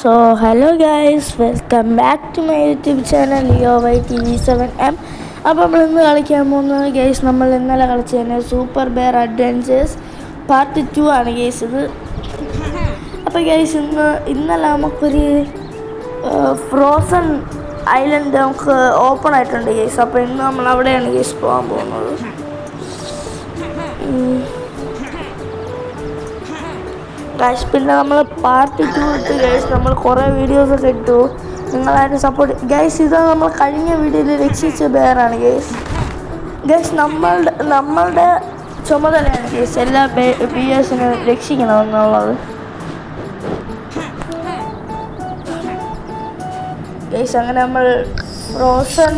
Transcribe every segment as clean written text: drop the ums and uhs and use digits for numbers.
So hello guys, welcome back to my YouTube channel LeoYTV7M. അപ്പോൾ നമ്മൾ ഇന്ന് കളിക്കാൻ പോകുന്നത് ഗൈസ്, നമ്മൾ ഇന്നലെ കളിച്ചതിന് സൂപ്പർ ബെയർ അഡ്വഞ്ചേഴ്സ് പാർട്ട് 2 ആണ് ഗൈസ് ഇത്. അപ്പോൾ ഗൈസ് ഇന്നലെ നമുക്കൊരു ഫ്രോസൺ ഐലൻഡ് നമുക്ക് ഓപ്പൺ ആയിട്ടുണ്ട് ഗൈസ്. അപ്പോൾ ഇന്ന് നമ്മൾ അവിടെയാണ് ഗൈസ് പോകാൻ പോകുന്നത്. ഗൈസ് പിന്നെ നമ്മൾ പാർട്ട് 2 ഇട്ട് ഗൈസ് നമ്മൾ കുറേ വീഡിയോസൊക്കെ ഇട്ടു. നിങ്ങളായിട്ട് സപ്പോർട്ട് ഗൈസ്. ഇത് നമ്മൾ കഴിഞ്ഞ വീഡിയോയിൽ രക്ഷിച്ച ബെയറാണ് ഗൈസ്. നമ്മളുടെ ചുമതലയാണ് ഗൈസ് എല്ലാ ബിയേഴ്സിനെ രക്ഷിക്കണമെന്നുള്ളത് ഗൈസ്. അങ്ങനെ നമ്മൾ ഫ്രോസൺ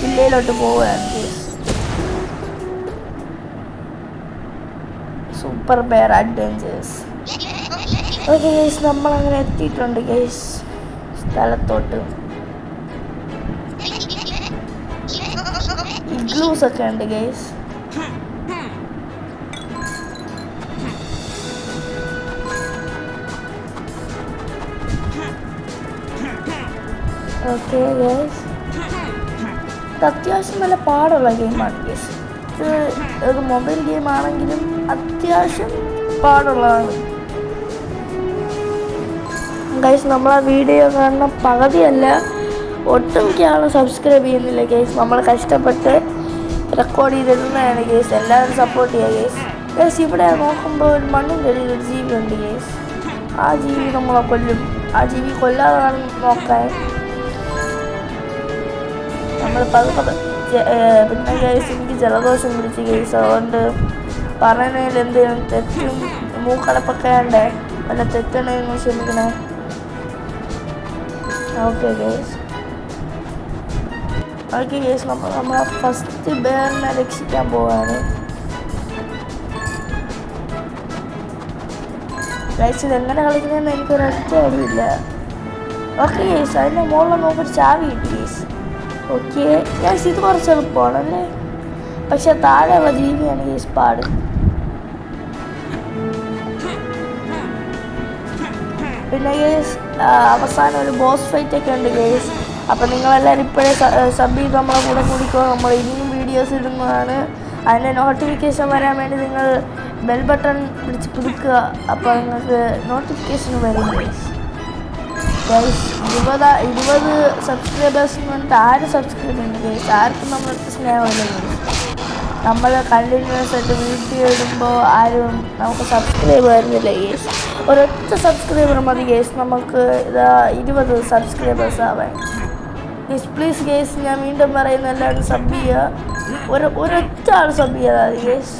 വില്ലയിലോട്ട് പോവുകയാണ് guys. Super bear adventures. Okay guys, നമ്മളങ്ങനെ എത്തിയിട്ടുണ്ട് ഗൈസ് സ്ഥലത്തോട്ട്. ഇഗ്ലൂസ് ഒക്കെ ഉണ്ട് ഗൈസ്. ഓക്കെ ഗൈസ്, ഇത് അത്യാവശ്യം നല്ല പാടുള്ള ഗെയിമാണ് ഗൈസ്. ഇത് മൊബൈൽ ഗെയിം ആണെങ്കിലും അത്യാവശ്യം പാടുള്ളതാണ് ഗൈസ്. നമ്മളാ വീഡിയോ കാണുന്ന പകുതിയല്ല ഒട്ടുമിക്ക ആളും സബ്സ്ക്രൈബ് ചെയ്യുന്നില്ല ഗൈസ്. നമ്മൾ കഷ്ടപ്പെട്ട് റെക്കോർഡ് ചെയ്തിരുന്നതാണ് ഗൈസ്. എല്ലാവരും സപ്പോർട്ട് ചെയ്യുക ഗൈസ്. ഗൈസ് ഇവിടെ നോക്കുമ്പോൾ ഒരു മണ്ണിൻ്റെ ഒരു ജീവി ഉണ്ട് ഗൈസ്. ആ ജീവി നമ്മളെ കൊല്ലും. ആ ജീവി കൊല്ലാതെ നോക്കാൻ നമ്മൾ പിന്നെ ഗൈസ് എനിക്ക് ജലദോഷം പിടിച്ച് ഗൈസ്. അതുകൊണ്ട് പറയുന്നതിൽ എന്തെങ്കിലും തെറ്റും മൂക്കടപ്പൊക്കെ ഉണ്ട്. വല്ല തെറ്റണെന്ന് ക്ഷമിക്കണേ. Okay guys. ഓക്കെ ഗൈസ്, നമ്മളെ ഫസ്റ്റ് ബെയറിനെ രക്ഷിക്കാൻ പോവാണ് ഗൈസ്. ഇതെങ്ങനെ കളിക്കുന്നതെന്ന് എനിക്കൊരൊറ്റ അറിയില്ല. ഓക്കെ ഗൈസ്, അതിൻ്റെ മുകളിൽ നോക്കൊരു ചാവി കിട്ടി ഗൈസ്. ഓക്കെ ഗൈസ്, ഇത് കുറച്ച് എളുപ്പമാണല്ലേ. പക്ഷെ താഴെയുള്ള ജീവിയാണ് ഗൈസ് പാട്. പിന്നെ ഗൈസ് അവസാനം ഒരു ബോസ് ഫൈറ്റ് ഒക്കെ ഉണ്ട് ഗൈസ്. അപ്പം നിങ്ങളെല്ലാവരും ഇപ്പോഴേ സബ് ചെയ്ത് നമ്മളെ കൂടെ കൂടിക്കോ. നമ്മൾ ഇനിയും വീഡിയോസ് ഇടുന്നതാണ്. അതിൻ്റെ നോട്ടിഫിക്കേഷൻ വരാൻ വേണ്ടി നിങ്ങൾ ബെൽ ബട്ടൺ പിടിച്ച് പുതുക്കുക. അപ്പോൾ നിങ്ങൾക്ക് നോട്ടിഫിക്കേഷൻ വരും ഗൈസ്. ഗൈസ് 20 സബ്സ്ക്രൈബേഴ്സിന് വേണ്ടിയിട്ട് ആരും സബ്സ്ക്രൈബ് ചെയ്യുന്നു ഗൈസ്. ആർക്കും നമ്മളടുത്ത് സ്നേഹമില്ല ഗൈസ്. നമ്മൾ കണ്ടിന്യൂസ് ആയിട്ട് വീഡിയോ ഇടുമ്പോൾ ആരും നമുക്ക് സബ്സ്ക്രൈബ് വരുന്നില്ല ഗൈസ്. ഒരൊറ്റ സബ്സ്ക്രൈബർ മതി ഗൈസ് നമുക്ക് 20 സബ്സ്ക്രൈബേഴ്സ് ആവാൻ ഗൈസ്. പ്ലീസ് ഗൈസ്, ഞാൻ വീണ്ടും പറയുന്ന എല്ലാവരും സബ് ചെയ്യുക. ഒരൊറ്റ ആൾ സബ് ചെയ്യാതെ മതി ഗൈസ്.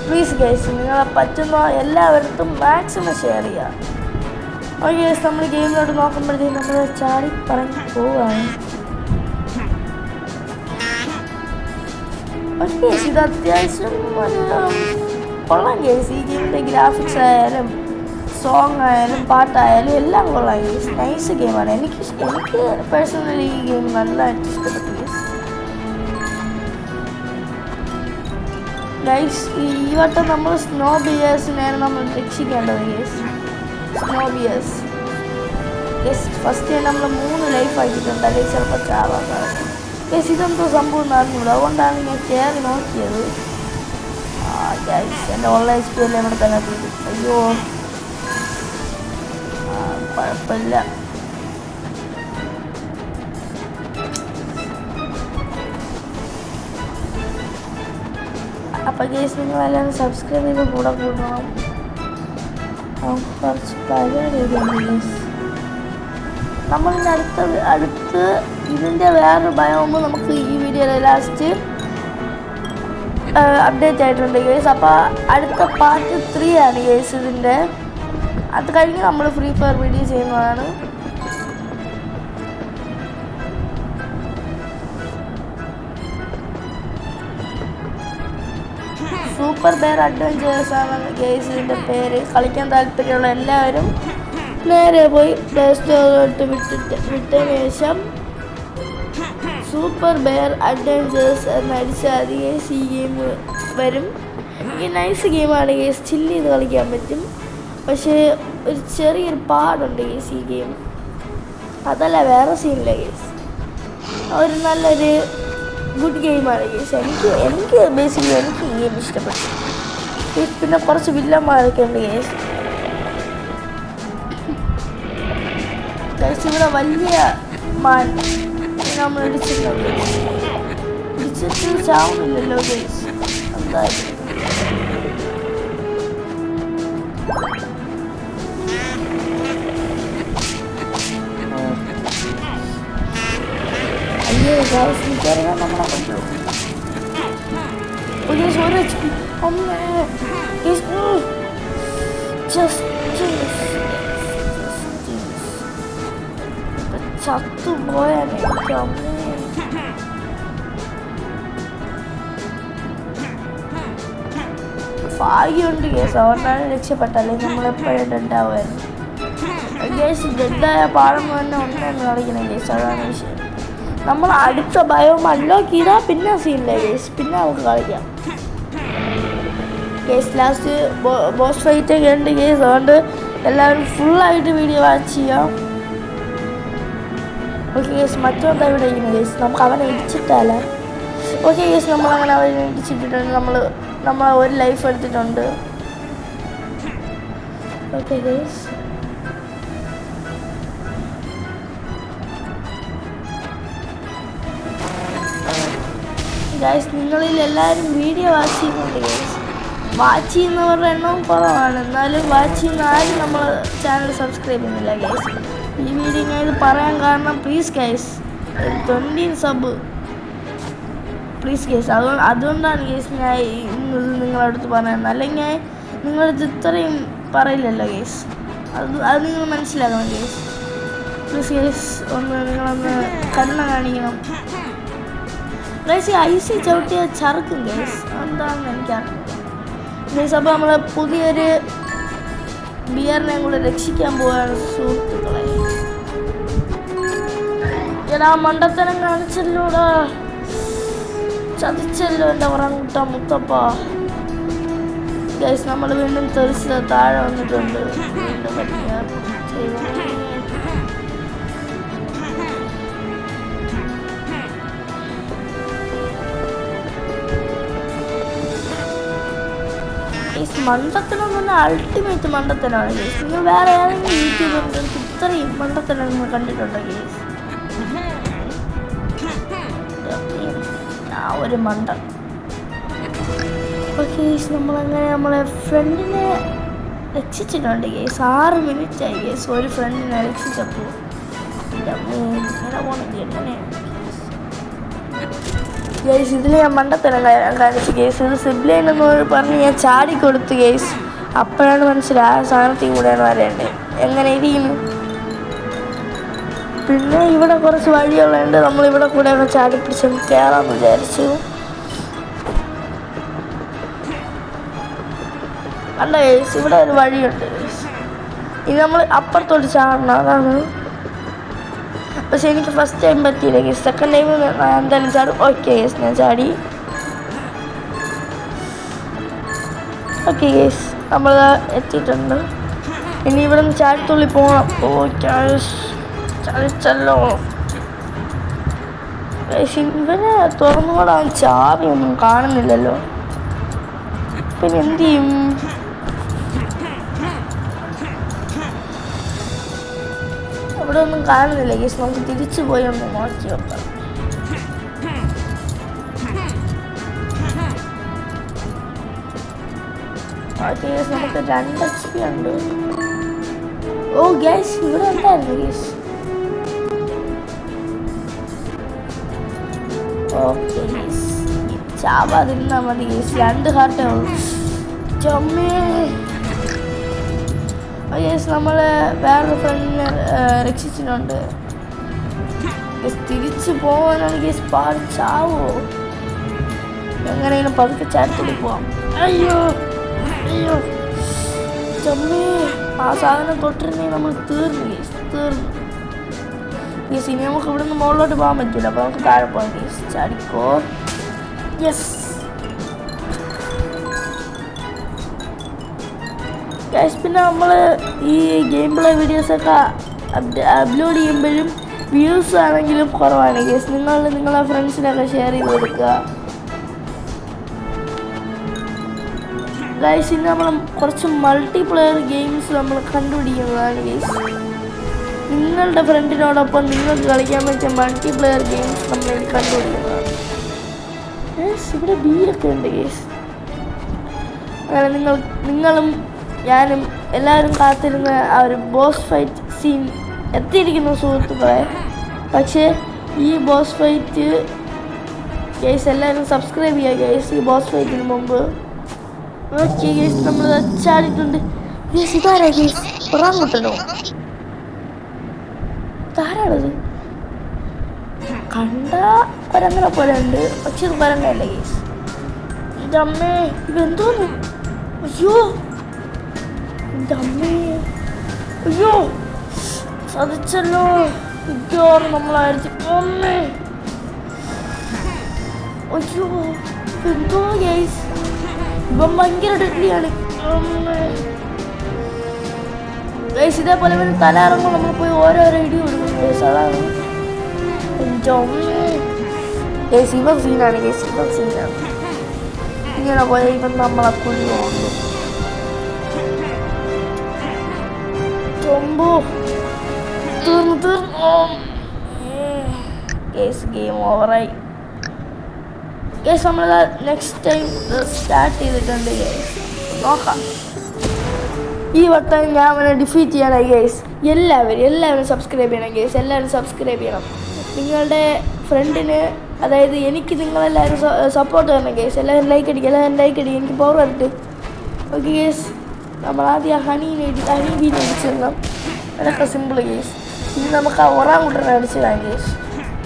പ്ലീസ് ഗൈസ്, നിങ്ങളെ പറ്റുന്ന എല്ലാവരും മാക്സിമം ഷെയർ ചെയ്യുക. ഓക്കെ ഗൈസ്, നമ്മൾ ഗെയിമിലോട്ട് നോക്കുമ്പോഴത്തേക്കും നമ്മൾ ചാടി പറഞ്ഞ് പോവുകയാണ്. ഓക്കെ ഗൈസ്, ഇത് അത്യാവശ്യം കൊള്ളാം ഗൈസ്. ഈ ഗെയിമിൻ്റെ ഗ്രാഫിക്സ് ആയാലും സോങ് ആയാലും പാട്ടായാലും എല്ലാം കൊള്ളാം ഗൈസ്. നൈസ് ഗെയിമാണ്. എനിക്ക് പേഴ്സണലി ഈ ഗെയിം നല്ലതായിട്ട് ഇഷ്ടപ്പെട്ടു ഗൈസ്. ഗൈസ് ഈ വട്ടം നമ്മൾ സ്നോ ബിയേഴ്സിനെയാണ് നമ്മൾ രക്ഷിക്കേണ്ടത് guys. Snow bears guys first നമ്മൾ 3 ലൈഫ് ആക്കിയിട്ടുണ്ട്. അല്ലെങ്കിൽ ചിലപ്പോൾ ചാവാൻ സാധിക്കും ഗൈസ്. ഇതെന്തോ സംഭവം നടന്നില്ല, അതുകൊണ്ടാണ് ഞാൻ കയറി നോക്കിയത്. ഗൈസ് എൻ്റെ ഓൺലൈൻ HP എല്ലാം ഇവിടെ തന്നെ എത്തിയിട്ട്. അയ്യോ കുഴപ്പമില്ല. അപ്പം ഗൈസ് നിങ്ങളെല്ലാവരും സബ്സ്ക്രൈബ് ചെയ്ത് കൂടെ കൂടണം. കുറച്ച് പരിപാടിയൊക്കെയുണ്ട് ഗൈസ്. നമ്മളിൻ്റെ അടുത്ത് ഇതിൻ്റെ വേറൊരു ബയോമുമ്പോൾ നമുക്ക് ഈ വീഡിയോയുടെ ലാസ്റ്റ് അപ്ഡേറ്റ് ആയിട്ടുണ്ട് ഗൈസ്. അപ്പോൾ അടുത്ത പാർട്ട് 3 ആണ് ഗൈസ് ഇതിൻ്റെ. അത് കഴിഞ്ഞ് നമ്മൾ ഫ്രീ ഫയർ വീഡിയോ ചെയ്യുന്നതാണ്. സൂപ്പർ ബെയർ അഡ്വഞ്ചേഴ്സ് ആണ് ഗൈസ് ഇതിൻ്റെ പേര്. കളിക്കാൻ താല്പര്യമുള്ള എല്ലാവരും നേരെ പോയി പ്ലേ സ്റ്റോറിലോട്ട് വിട്ടതിന് ശേഷം സൂപ്പർ ബെയർ അഡ്വഞ്ചേഴ്സ് എന്നടിച്ചാൽ ഗൈസ് ഈ ഗെയിം വരും. ഈ നൈസ് ഗെയിമാണ് ഗൈസ്. ചില്ല് ചെയ്ത് കളിക്കാൻ പറ്റും. പക്ഷേ ഒരു ചെറിയൊരു പാടുണ്ട് ഗേസ് ഈ ഗെയിം. അതല്ല, വേറെ സീനില്ല ഗേസ്. ഒരു നല്ലൊരു ഗുഡ് ഗെയിമാണ് ഗേസ്. എനിക്ക് ബേസിക്കലി എനിക്ക് ഈ ഗെയിം ഇഷ്ടപ്പെട്ടു. പിന്നെ കുറച്ച് വില്ലന്മാരൊക്കെ ഉണ്ട് ഗേസ്. ഇവിടെ വലിയ മാൻ നമ്മൾ ഇടിച്ചിട്ടുണ്ട്. ഇടിച്ചിട്ട് ചാവുന്നില്ലല്ലോ ഗേസ്. എന്തായാലും അയ്യോ ഗൈസ്, മിക്കവാറും നമ്മളെ കൊണ്ടു. ചത്തുപോയാൽ ഭാഗ്യമുണ്ട് കേസ്, അതുകൊണ്ടാണ് രക്ഷപ്പെട്ടല്ലേ. നമ്മളെപ്പോഴും ഡെഡാവുമായിരുന്നു കേസ്. ഡെഡായ പാടം തന്നെ ഒന്നെന്ന് കളിക്കണം കേസ്. അതാണ് വിഷയം. നമ്മൾ അടുത്ത ബയോം അൺലോക്ക് ചെയ്താൽ പിന്നെ സീനില്ല കേസ്. പിന്നെ നമുക്ക് കളിക്കാം കേസ്. ലാസ്റ്റ് ബോസ് ഫൈറ്റ് ഒക്കെ ഉണ്ട് കേസ്. അതുകൊണ്ട് എല്ലാവരും ഫുള്ളായിട്ട് വീഡിയോ വാച്ച് ചെയ്യാം. Okay guys. മറ്റൊന്നാ ഇവിടെ ഇരിക്കുന്നു കേസ്. നമുക്ക് അവനെ ഇടിച്ചിട്ടല്ല. ഓക്കെ കേസ്, നമ്മളങ്ങനെ അവനെ ഇടിച്ചിട്ടിട്ടുണ്ട്. നമ്മൾ ഒരു ലൈഫ് എടുത്തിട്ടുണ്ട്. Okay case. ഗൈസ്, നിങ്ങളിൽ എല്ലാവരും വീഡിയോ വാച്ച് ചെയ്യുന്നുണ്ട് ഗൈസ്. വാച്ച് ചെയ്യുന്നവരുടെ എണ്ണവും കുറവാണ്. എന്നാലും വാച്ച് ചെയ്യുന്ന ആരും നമ്മൾ ചാനൽ സബ്സ്ക്രൈബ് ചെയ്യുന്നില്ല ഗൈസ്. ഈ വീഡിയോ ഞാൻ ഇത് പറയാൻ കാരണം please guys 20 sub please guys. അതുകൊണ്ടാണ് ഗൈസ് ഞാൻ ഇന്നത് നിങ്ങളുടെ അടുത്ത് പറയുന്നത്. അല്ലെങ്കിൽ ഞാൻ നിങ്ങളുടെ അടുത്ത് ഇത്രയും പറയില്ലല്ലോ ഗൈസ്. അത് നിങ്ങൾ മനസ്സിലാക്കണം ഗൈസ്. പ്ലീസ് ഗൈസ്, നിങ്ങളൊന്ന് കണ്ണ കാണിക്കണം ഗൈസ്. ഐസി ചവിട്ടിയ ചറുക്കും ഗൈസ്. എന്താണെന്ന് എനിക്കറിയാം ഗൈസ്. അപ്പോൾ നമ്മൾ പുതിയൊരു ബിയറിനെ കൂടെ രക്ഷിക്കാൻ പോവാണ് സുഹൃത്തുക്കളെ. എടാ മണ്ടത്തരം കാണിച്ചല്ലോടാ, ചതിച്ചല്ലോ എൻ്റെ ഉറങ്ങിട്ട മുത്തപ്പ. ഗൈസ്, നമ്മൾ വീണ്ടും തെറിച്ച് താഴെ വന്നിട്ടുണ്ട്. വീണ്ടും മണ്ടത്തനം തന്നെ അൾട്ടിമേറ്റ് മണ്ടത്തനാണ് ഗൈസ്. നിങ്ങൾ വേറെ ഏതെങ്കിലും യൂട്യൂബറിൽ ഇത്രയും മണ്ടത്തനം നിങ്ങൾ കണ്ടിട്ടുണ്ടോ ഗൈസ്? ആ ഒരു മണ്ട. അപ്പോൾ ഗൈസ്, നമ്മളങ്ങനെ നമ്മളെ ഫ്രണ്ടിനെ രക്ഷിച്ചിട്ടുണ്ട് ഗൈസ്. 6 മിനിറ്റായി ഗൈസ് ഒരു ഫ്രണ്ടിനെ രക്ഷിച്ചപ്പോൾ. ഇങ്ങനെ പോകുന്നത് എങ്ങനെ ഗൈസ്? ഇതിൽ ഞാൻ മണ്ടത്തരം കാണിച്ചു ഗൈസ്. ഇത് സിബ്ലൈൻ എന്ന് പറഞ്ഞ് ഞാൻ ചാടിക്കൊടുത്തു ഗൈസ്. അപ്പോഴാണ് മനസ്സിലായ ആ സാധനത്തിൽ കൂടെയാണ് വരേണ്ടത്. എങ്ങനെ ഇരിക്കുന്നു. പിന്നെ ഇവിടെ കുറച്ച് വഴികളുണ്ട്. നമ്മളിവിടെ കൂടെ ഒന്ന് ചാടി പിടിച്ച് കയറാമെന്ന് വിചാരിച്ചു. അല്ല ഗൈസ്, ഇവിടെ ഒരു വഴിയുണ്ട് ഗൈസ്. ഇനി നമ്മൾ അപ്പുറത്തോട്ട് ചാടണം. അതാണ്. പക്ഷെ എനിക്ക് ഫസ്റ്റ് ടൈം പറ്റിയില്ല ഗൈസ്. സെക്കൻഡ് ടൈം എന്തായാലും ചാടും. ഓക്കെ ഗൈസ്, ഞാൻ ചാടി. ഓക്കെ ഗൈസ്, നമ്മൾ എത്തിയിട്ടുണ്ട്. ഇനി ഇവിടെ നിന്ന് ചാടിത്തുള്ളി പോകണം. ഓ ഗൈസ്, ചാടിച്ചല്ലോ ഗൈസ്. ഇവനെ തുറന്നുകൂടാൻ ചാവിയൊന്നും കാണുന്നില്ലല്ലോ. പിന്നെ എന്ത് ചെയ്യും? ഇവിടെ ഒന്നും കാണുന്നില്ല ഗൈസ്. നമുക്ക് തിരിച്ചു പോയി ഒന്ന് നോക്കി വെക്കാം. ഓക്കെ ഗൈസ്, നമുക്ക് 2 HP ഉണ്ട്. ഓ ഗൈസ്, ഇവിടെ ഉണ്ടായിരുന്നു ഗൈസ്. ഓക്കെ ഗൈസ്, ചാവാതിരുന്നാൽ മതി ഗൈസ്. 2 ഹാർട്ടേ ഉള്ളൂ. ചമ്മേ. ഗൈസ്, നമ്മൾ വേറൊരു ഫ്രണ്ടിനെ രക്ഷിച്ചിട്ടുണ്ട്. തിരിച്ചു പോകാനാണ് ഗൈസ് പാട്. ചാവോ? എങ്ങനെയും പതുക്കെ ചാടിത്തുള്ളി പോവാം. അയ്യോ അയ്യോ ചമ്മേ, ആ സാധനം തൊട്ടിരുന്നെങ്കിൽ നമ്മൾ തീർന്നു ഗൈസ്. ഗൈസ്, ഇനി നമുക്ക് ഇവിടെ നിന്ന് മുകളിലോട്ട് പോകാൻ പറ്റില്ല. അപ്പോൾ നമുക്ക് താഴെ പോകാം ഗൈസ്. ചാടിക്കോ. യെസ് ഗൈസ് പിന്നെ നമ്മൾ ഈ ഗെയിം പ്ലേ വീഡിയോസൊക്കെ അപ്ലോഡ് ചെയ്യുമ്പോഴും വ്യൂസ് ആണെങ്കിലും കുറവാണ് ഗൈസ്. നിങ്ങളെ ഫ്രണ്ട്സിനൊക്കെ ഷെയർ ചെയ്ത് കൊടുക്കുക ഗൈസ്. ഇന്ന് നമ്മൾ കുറച്ച് മൾട്ടിപ്ലെയർ ഗെയിംസ് നമ്മൾ കണ്ടുപിടിക്കുന്നതാണ് ഗൈസ്. നിങ്ങളുടെ ഫ്രണ്ടിനോടൊപ്പം നിങ്ങൾക്ക് കളിക്കാൻ പറ്റിയ മൾട്ടിപ്ലെയർ ഗെയിംസ് നമ്മൾ കണ്ടുപിടിക്കുന്നതാണ് ഗൈസ്. ഇവിടെ ബീരൊക്കെ ഉണ്ട് ഗൈസ്. അങ്ങനെ നിങ്ങളും ഞാനും എല്ലാവരും കാത്തിരുന്ന ആ ഒരു ബോസ് ഫൈറ്റ് സീൻ എത്തിയിരിക്കുന്നു സുഹൃത്തുക്കളെ. പക്ഷേ ഈ ബോസ് ഫൈറ്റ് ഗൈസ് എല്ലാവരും സബ്സ്ക്രൈബ് ചെയ്യുക ഗൈസ്. ഈ ബോസ് ഫൈറ്റിന് മുമ്പ് ഓക്കെ ഗൈസ് നമ്മൾ ചാടിയിട്ടുണ്ട് ഗൈസ്. ഇതാരാ ഗൈസ്? ഒറാങ്ങുട്ടനോ? ഇതാരാണത്? കണ്ട പരങ്ങനെ പോലെ ഉണ്ട്, പക്ഷെ ഇത് പരങ്ങല്ല ഗൈസ്. എൻ്റെ അമ്മേ ഇതെന്തോന്ന്? അയ്യോ എൻ്റെ അമ്മേ, അയ്യോ സതിച്ചല്ലോ. ഇതോറ് നമ്മളായിരിക്കും. അമ്മേ അയ്യോ എന്തോ ഗൈസ്, ഇപ്പം ഭയങ്കര ഡെഡ്ലിയാണ് ഗൈസ്. ഇതേപോലെ പിന്നെ തലാറങ്ങും നമ്മൾ പോയി ഓരോരോ ഇടി കൊടുക്കും ഗൈസ്. അതാണ് എൻ്റെ അമ്മേ ഗൈസ്. ഇവൻ സീനാണ് ഗൈസ്, ഇവൻ സീനാണ്. ഇങ്ങനെ പോയ ഇവൻ നമ്മളെ കുഴി പോകുന്നു. തീർന്നു ഗൈസ്. ഗെയിം ഓവറായി ഗൈസ്. നമ്മൾ നെക്സ്റ്റ് ടൈം സ്റ്റാർട്ട് ചെയ്തിട്ടുണ്ട് ഗൈസ്. നോക്കാം ഈ വട്ടം ഞാൻ അവനെ ഡിഫീറ്റ് ചെയ്യാനായി ഗൈസ്. എല്ലാവരും സബ്സ്ക്രൈബ് ചെയ്യണം ഗൈസ്. എല്ലാവരും സബ്സ്ക്രൈബ് ചെയ്യണം. നിങ്ങളുടെ ഫ്രണ്ടിന്, അതായത് എനിക്ക് നിങ്ങളെല്ലാവരും സപ്പോർട്ട് ചെയ്യണം ഗൈസ്. എല്ലാവരും ലൈക്ക് അടിക്കുക, എനിക്ക് പവർ വരട്ടെ. Okay guys. നമ്മൾ ആദ്യം ഹണി ബീൻ അടിച്ചിടണം. അതൊക്കെ സിമ്പിൾ ഗൈസ്. ഇനി നമുക്ക് ആ ഒറാങ്കുട്ടനെ അടിച്ചിടാം ഗൈസ്.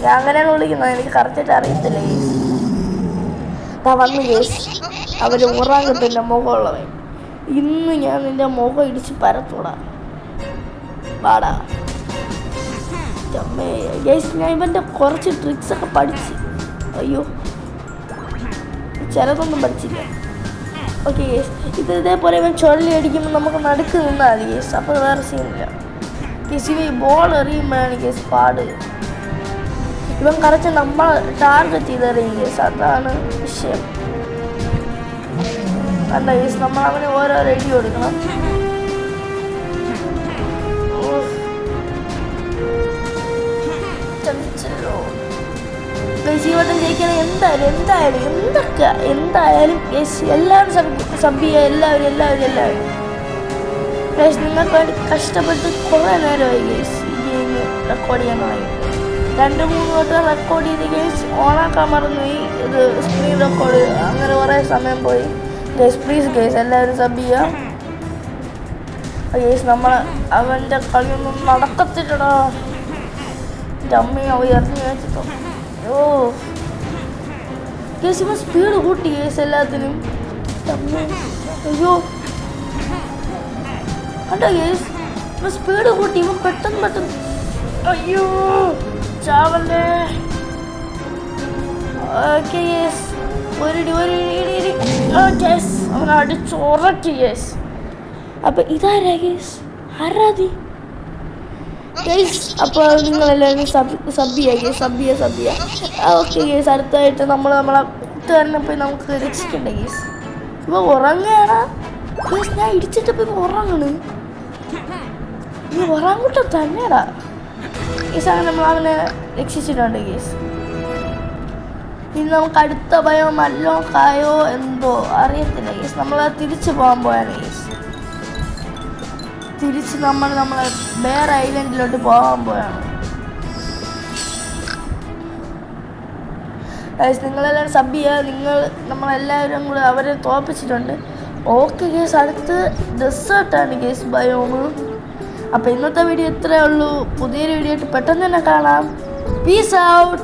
ഞാൻ അങ്ങനെയാണ് വിളിക്കുന്നത്, എനിക്ക് കറക്റ്റായിട്ട് അറിയത്തില്ല ഗൈസ്. വന്നു ഗൈസ്. അവർ ഒറാങ്കുട്ടൻ്റെ മുഖമുള്ളവൻ. ഇന്ന് ഞാൻ നിൻ്റെ മുഖം ഇടിച്ച് പരത്തൂടാ പാടാ ഗൈസ്. ഞാൻ ഇവൻ്റെ കുറച്ച് ട്രിക്സൊക്കെ പഠിച്ച്, അയ്യോ ചിലതൊന്നും പഠിച്ചില്ല. Okay guys. ഇതേപോലെ ഇവൻ ചൊല്ലി അടിക്കുമ്പോൾ നമുക്ക് നടുക്ക് നിന്നാൽ മതി ഗൈസ്. അപ്പോൾ വേറെ സീനില്ല ഗൈസ്. ഇവ ഈ ബോൾ എറിയുമ്പോഴാണ് ഗൈസ് പാട്. ഇവൻ കറക്റ്റ് നമ്മൾ ടാർഗറ്റ് ചെയ്തെറിയും ഗൈസ്. അതാണ് വിഷയം. അല്ല ഗൈസ്, നമ്മൾ അവന് ഓരോ റെഡി കൊടുക്കണം. ഗൈസ് ഈ വട്ടം ജയിക്കണം എന്തായാലും ഗൈസ്. എല്ലാവരും സബ് ചെയ്യുക. എല്ലാവരും ഗൈസ്. നിങ്ങൾക്ക് വേണ്ടി കഷ്ടപ്പെട്ട് കുറേ നേരമായി ഗൈസ് ഈ ഗെയിം റെക്കോർഡ് ചെയ്യാൻ തുടങ്ങി. 2-3 വട്ടം റെക്കോർഡ് ചെയ്ത് ഗൈസ് ഓണാക്കാൻ മറന്നുപോയി. ഇത് സ്ക്രീൻ റെക്കോർഡ് അങ്ങനെ കുറേ സമയം പോയി ഗൈസ്. പ്ലീസ് ഗൈസ് എല്ലാവരും സബ് ചെയ്യുക ഗൈസ്. അവൻ്റെ കളിയൊന്നും നടക്കത്തില്ലടാ. എൻ്റെ അമ്മയെ എറിഞ്ഞു വെച്ചിട്ടോ. ഓ ഗൈസ് ഇവൻ സ്പീഡ് കൂട്ടി ഗൈസ് എല്ലാത്തിനും. അയ്യോ കണ്ടോ ഗൈസ്, ഇവൻ സ്പീഡ് കൂട്ടി. ഇവൻ പെട്ടെന്ന് അയ്യോ ചാവല്ലേ. Okay guys. ഒരു അവൻ അടിച്ചോറക്കി ഗൈസ്. അപ്പം ഇതാരാ ഗൈസ്? ആരാതി ഗൈസ്? അപ്പോൾ നിങ്ങളെല്ലാവരും സബ് ചെയ്യുക. Okay guys. അടുത്തായിട്ട് നമ്മളെ കൂട്ടുകാരനെ പോയി നമുക്ക് രക്ഷിക്കണ്ടേ ഗൈസ്. ഇപ്പോൾ ഉറങ്ങുകയാണ് ഗൈസ്. ഞാൻ ഇടിച്ചിട്ടപ്പോൾ ഇപ്പോൾ ഉറങ്ങണ്. ഈ ഉറങ്ങൂട്ടം തന്നെയാടാ ഗൈസ്. അങ്ങനെ നമ്മൾ അവനെ രക്ഷിച്ചിട്ടുണ്ട് ഗൈസ്. ഇനി നമുക്ക് അടുത്ത ഭയം അല്ലോക്കായോ എന്തോ അറിയത്തില്ല ഗൈസ്. നമ്മൾ തിരിച്ചു പോകാൻ പോയാണ് ഗൈസ്. തിരിച്ച് നമ്മളെ ബെയർ ഐലൻഡിലോട്ട് പോകാൻ പോയാണ് ഗൈസ്. നിങ്ങളെല്ലാവരും സബ് ചെയ്യുക. നമ്മളെല്ലാവരും കൂടെ അവരെ തോൽപ്പിച്ചിട്ടുണ്ട്. Okay guys. അടുത്ത് ഡെസേർട്ടാണ് ഗൈസ് ബയോം. അപ്പോൾ ഇന്നത്തെ വീഡിയോ ഇത്രയേ ഉള്ളൂ. പുതിയൊരു വീഡിയോ ആയിട്ട് പെട്ടെന്ന് തന്നെ കാണാം. Peace out.